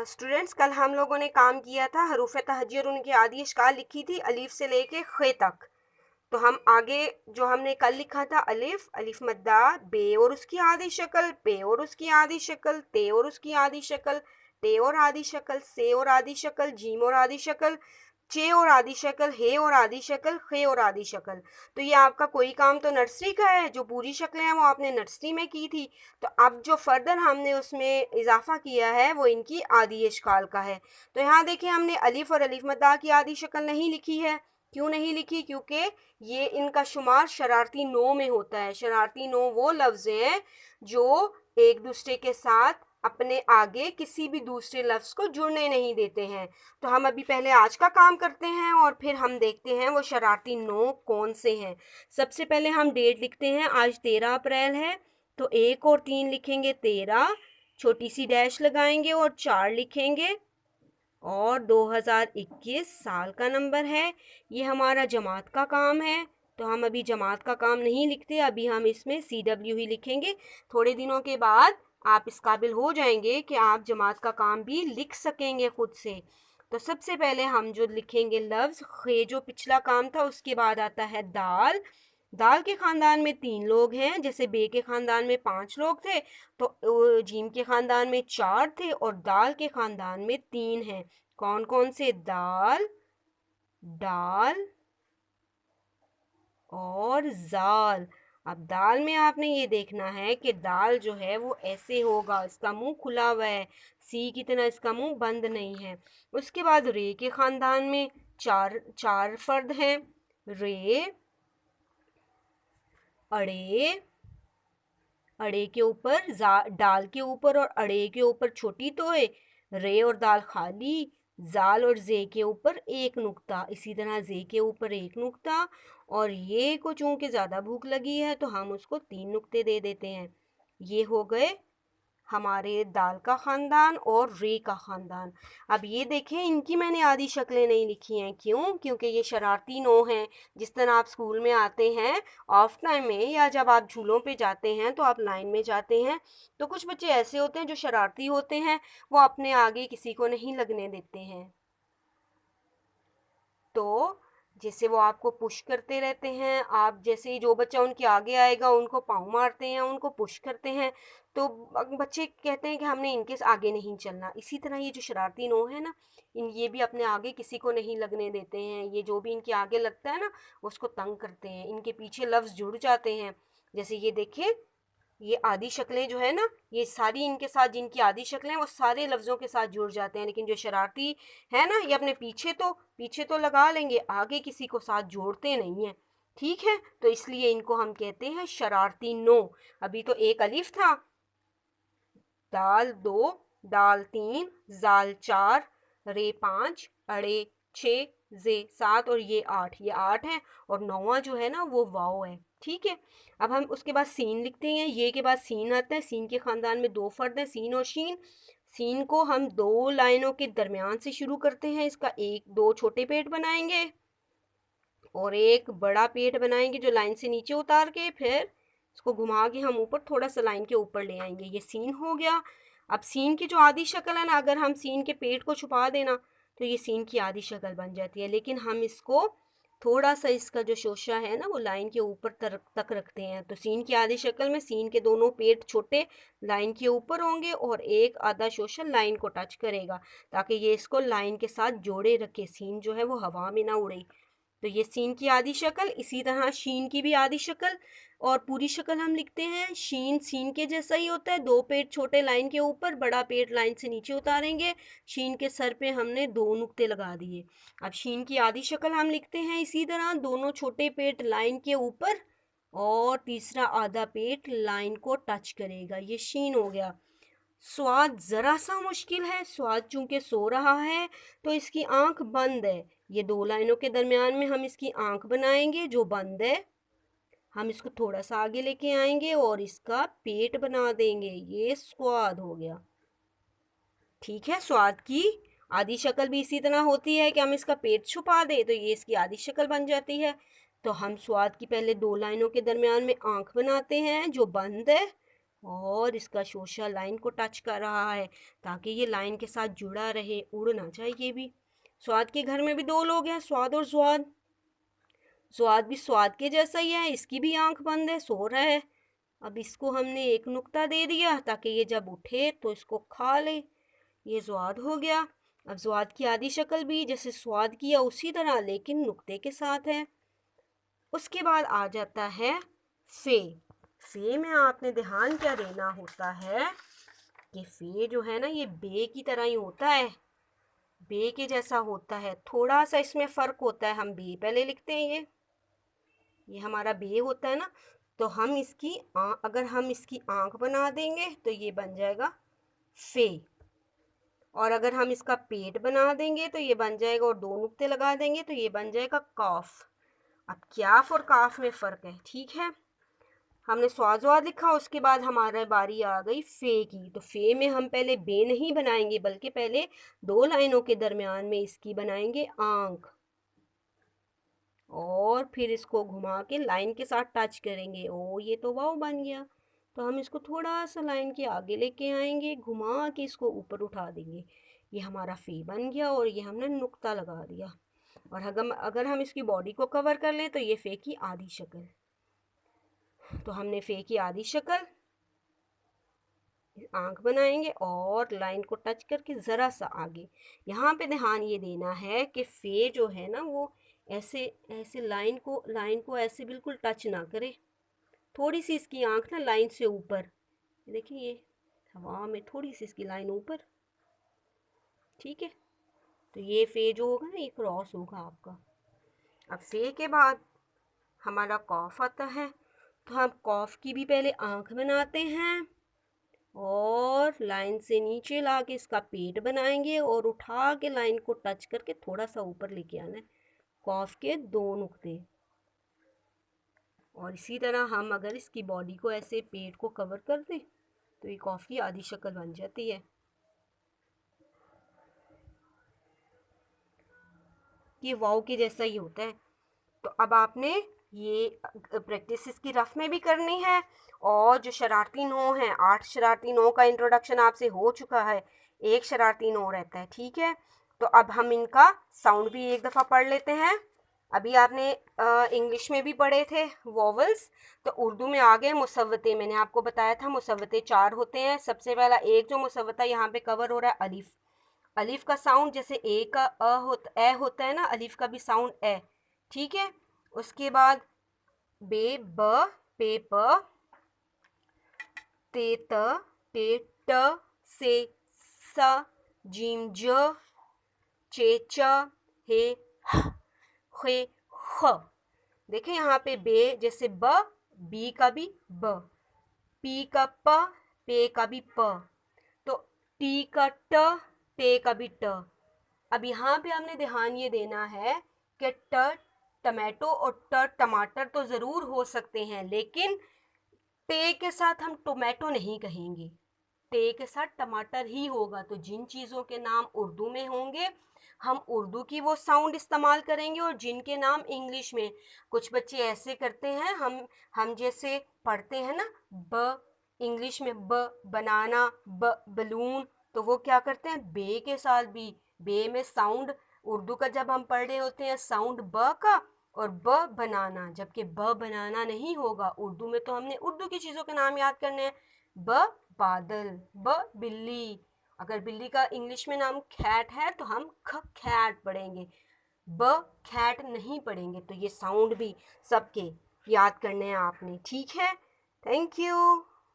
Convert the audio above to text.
Students, कल हम लोगों ने काम किया था हरूफ तहजी और उनकी आदि अश्काल लिखी थी अलीफ से लेके खे तक। तो हम आगे जो हमने कल लिखा था अलिफ अलिफ मद्दा, बे और उसकी आधी शक्ल, पे और उसकी आधी शक्ल, ते और उसकी आधी शक्ल, टे और आधी शक्ल, से और आधी शक्ल, जीम और आधी शक्ल, चे और आधी शक्ल, हे और आधी शक्ल, खे और आधी शक्ल। तो ये आपका कोई काम तो नर्सरी का है, जो पूरी शक्लें हैं वो आपने नर्सरी में की थी। तो अब जो फर्दर हमने उसमें इजाफा किया है वो इनकी आदि इश्काल का है। तो यहाँ देखिए, हमने अलिफ और अलिफ मद्दा की आदि शक्ल नहीं लिखी है। क्यों नहीं लिखी? क्योंकि ये इनका शुमार शरारती नो में होता है। शरारती नो वो लफ्ज़ हैं जो एक दूसरे के साथ अपने आगे किसी भी दूसरे लफ्ज़ को जुड़ने नहीं देते हैं। तो हम अभी पहले आज का काम करते हैं और फिर हम देखते हैं वो शरारती नो कौन से हैं। सबसे पहले हम डेट लिखते हैं। आज 13 अप्रैल है, तो 1 और 3 लिखेंगे 13, छोटी सी डैश लगाएंगे और 4 लिखेंगे, और 2021 साल का नंबर है। ये हमारा जमात का काम है, तो हम अभी जमात का काम नहीं लिखते, अभी हम इसमें CW ही लिखेंगे। थोड़े दिनों के बाद आप इस काबिल हो जाएंगे कि आप जमात का काम भी लिख सकेंगे खुद से। तो सबसे पहले हम जो लिखेंगे लफ्ज़ खे, जो पिछला काम था, उसके बाद आता है दाल। दाल के ख़ानदान में 3 लोग हैं, जैसे बे के ख़ानदान में 5 लोग थे, तो जीम के ख़ानदान में 4 थे और दाल के ख़ानदान में 3 हैं। कौन कौन से? दाल, डाल और जाल। अब दाल में आपने ये देखना है कि दाल जो है वो ऐसे होगा, इसका मुंह खुला हुआ है, सी की तरह इसका मुंह बंद नहीं है। उसके बाद रे के ख़ानदान में चार फर्द हैं। रे, अड़े, अड़े के ऊपर डाल के ऊपर और अड़े के ऊपर छोटी तोए, रे और दाल खाली, जाल और जे के ऊपर एक नुक्ता, इसी तरह जे के ऊपर एक नुक्ता, और ये को चूंकि ज़्यादा भूख लगी है तो हम उसको 3 नुक्ते दे देते हैं। ये हो गए हमारे दाल का ख़ानदान और रे का ख़ानदान। अब ये देखें, इनकी मैंने आधी शक्लें नहीं लिखी हैं। क्यों? क्योंकि ये शरारती नो हैं। जिस तरह आप स्कूल में आते हैं ऑफ टाइम में, या जब आप झूलों पे जाते हैं तो आप लाइन में जाते हैं, तो कुछ बच्चे ऐसे होते हैं जो शरारती होते हैं, वो अपने आगे किसी को नहीं लगने देते हैं। तो जैसे वो आपको पुश करते रहते हैं, आप जैसे ही जो बच्चा उनके आगे आएगा उनको पाँव मारते हैं, उनको पुश करते हैं, तो बच्चे कहते हैं कि हमने इनके आगे नहीं चलना। इसी तरह ये जो शरारती नो है ना, ये भी अपने आगे किसी को नहीं लगने देते हैं। ये जो भी इनके आगे लगता है ना, उसको तंग करते हैं, इनके पीछे लफ्ज़ जुड़ जाते हैं। जैसे ये देखिए, ये आदि शक्लें जो है ना, ये सारी इनके साथ, जिनकी आदि शक्लें वो सारे लफ्ज़ों के साथ जुड़ जाते हैं, लेकिन जो शरारती है ना, ये अपने पीछे तो लगा लेंगे, आगे किसी को साथ जोड़ते नहीं हैं। ठीक है, तो इसलिए इनको हम कहते हैं शरारती नो। अभी तो एक अलिफ था, दाल 2, डाल 3, जाल 4, रे 5, अड़े 6, जे 7 और ये 8। ये 8 है, और 9वां जो है ना वो वाओ है। ठीक है, अब हम उसके बाद सीन लिखते हैं। ये के बाद सीन आता है। सीन के ख़ानदान में 2 फर्द हैं, सीन और शीन। सीन को हम 2 लाइनों के दरमियान से शुरू करते हैं। इसका 2 छोटे पेट बनाएंगे और एक बड़ा पेट बनाएंगे जो लाइन से नीचे उतार के, फिर इसको घुमा के हम ऊपर थोड़ा सा लाइन के ऊपर ले आएंगे। ये सीन हो गया। अब सीन की जो आधी शक्ल है ना, अगर हम सीन के पेट को छुपा देना तो ये सीन की आधी शक्ल बन जाती है, लेकिन हम इसको थोड़ा सा, इसका जो शोशा है ना वो लाइन के ऊपर तक रखते हैं। तो सीन की आधी शक्ल में सीन के दोनों पेट छोटे लाइन के ऊपर होंगे और एक आधा शोशा लाइन को टच करेगा, ताकि ये इसको लाइन के साथ जोड़े रखे, सीन जो है वो हवा में ना उड़े। तो ये सीन की आधी शक्ल। इसी तरह शीन की भी आधी शक्ल और पूरी शक्ल हम लिखते हैं। शीन सीन के जैसा ही होता है, 2 पेट छोटे लाइन के ऊपर, बड़ा पेट लाइन से नीचे उतारेंगे। शीन के सर पे हमने 2 नुक्ते लगा दिए। अब शीन की आधी शक्ल हम लिखते हैं इसी तरह, दोनों छोटे पेट लाइन के ऊपर और तीसरा आधा पेट लाइन को टच करेगा। ये शीन हो गया। स्वाद ज़रा सा मुश्किल है। स्वाद चूंकि सो रहा है तो इसकी आंख बंद है। ये 2 लाइनों के दरमियान में हम इसकी आंख बनाएंगे जो बंद है। हम इसको थोड़ा सा आगे लेके आएंगे और इसका पेट बना देंगे। ये स्वाद हो गया। ठीक है, स्वाद की आधी शक्ल भी इसी तरह होती है कि हम इसका पेट छुपा दें तो ये इसकी आधी शक्ल बन जाती है। तो हम स्वाद की पहले 2 लाइनों के दरमियान में आंख बनाते हैं जो बंद है, और इसका शोशा लाइन को टच कर रहा है ताकि ये लाइन के साथ जुड़ा रहे, उड़ ना जाए ये भी। स्वाद के घर में भी दो लोग हैं, स्वाद और स्वाद। स्वाद भी स्वाद के जैसा ही है, इसकी भी आंख बंद है, सो रहा है। अब इसको हमने एक नुक्ता दे दिया ताकि ये जब उठे तो इसको खा ले। ये स्वाद हो गया। अब स्वाद की आधी शक्ल भी जैसे स्वाद किया उसी तरह लेकिन नुक्ते के साथ है। उसके बाद आ जाता है फे। फे में आपने ध्यान क्या देना होता है कि फे जो है ना ये बे की तरह ही होता है, बे के जैसा होता है। थोड़ा सा इसमें फ़र्क होता है, हम बे पहले लिखते हैं, ये हमारा बे होता है ना, तो हम इसकी अगर हम इसकी आंख बना देंगे तो ये बन जाएगा फे, और अगर हम इसका पेट बना देंगे तो ये बन जाएगा, और दो नुक्ते लगा देंगे तो ये बन जाएगा कॉफ। अब क्याफ और काफ में फ़र्क है, ठीक है। हमने स्वाद लिखा, उसके बाद हमारा बारी आ गई फे की। तो फे में हम पहले बे नहीं बनाएंगे बल्कि पहले दो लाइनों के दरमियान में इसकी बनाएंगे आंख, और फिर इसको घुमा के लाइन के साथ टच करेंगे। ओ ये तो वाव बन गया। तो हम इसको थोड़ा सा लाइन के आगे लेके आएंगे, घुमा के इसको ऊपर उठा देंगे। ये हमारा फे बन गया और ये हमने नुक्ता लगा दिया। और अगर हम इसकी बॉडी को कवर कर लें तो ये फे की आधी शक्ल। तो हमने फे की आधी शक्ल, आंख बनाएंगे और लाइन को टच करके ज़रा सा आगे। यहाँ पे ध्यान ये देना है कि फे जो है ना वो ऐसे ऐसे लाइन को ऐसे बिल्कुल टच ना करे। थोड़ी सी इसकी आंख ना लाइन से ऊपर, देखिए ये हवा में थोड़ी सी इसकी लाइन ऊपर, ठीक है। तो ये फे जो होगा ना ये क्रॉस होगा आपका। अब फे के बाद हमारा कॉफ आता है, तो हम कॉफ की भी पहले आंख बनाते हैं और लाइन से नीचे ला के इसका पेट बनाएंगे और उठा के लाइन को टच करके थोड़ा सा ऊपर लेके आना है, कॉफ के दो नुक्ते। और इसी तरह हम अगर इसकी बॉडी को ऐसे पेट को कवर कर दें तो ये कॉफ की आधी शक्ल बन जाती है। ये वाव के जैसा ही होता है। तो अब आपने ये प्रैक्टिस इसकी रफ में भी करनी है, और जो शरारती नो हैं, 8 शरारती नो का इंट्रोडक्शन आपसे हो चुका है, एक शरारती नो रहता है, ठीक है। तो अब हम इनका साउंड भी एक दफ़ा पढ़ लेते हैं। अभी आपने इंग्लिश में भी पढ़े थे वॉवल्स, तो उर्दू में आ गए मुसव्वते। मैंने आपको बताया था मुसव्वते 4 होते हैं। सबसे पहला एक जो मुसव्वता यहाँ पे कवर हो रहा है अलिफ। अलिफ का साउंड जैसे ए का ए होता है ना, अलिफ का भी साउंड ए, ठीक है। उसके बाद बे ब पे प, ते त पे ट, से स, जीम ज, चे च, हे ह, खे ख। देखें यहाँ पे बे जैसे ब, बी का भी ब, पी का प, पे का भी प, तो टी का ट, टे का भी ट। अब यहाँ पे हमने ध्यान ये देना है कि ट टमाटो और ट टमाटर तो ज़रूर हो सकते हैं, लेकिन टे के साथ हम टोमेटो नहीं कहेंगे, टे के साथ टमाटर ही होगा। तो जिन चीज़ों के नाम उर्दू में होंगे हम उर्दू की वो साउंड इस्तेमाल करेंगे, और जिनके नाम इंग्लिश में, कुछ बच्चे ऐसे करते हैं, हम जैसे पढ़ते हैं ना ब इंग्लिश में ब बनाना, ब बलून, तो वो क्या करते हैं बे के साथ भी, बे में साउंड उर्दू का जब हम पढ़ रहे होते हैं साउंड ब का, और ब बनाना, जबकि ब बनाना नहीं होगा उर्दू में। तो हमने उर्दू की चीज़ों के नाम याद करने हैं, ब बादल, ब बिल्ली, अगर बिल्ली का इंग्लिश में नाम खैट है तो हम खैट पढ़ेंगे, ब खैट नहीं पढ़ेंगे। तो ये साउंड भी सबके याद करने हैं आपने, ठीक है। Thank you.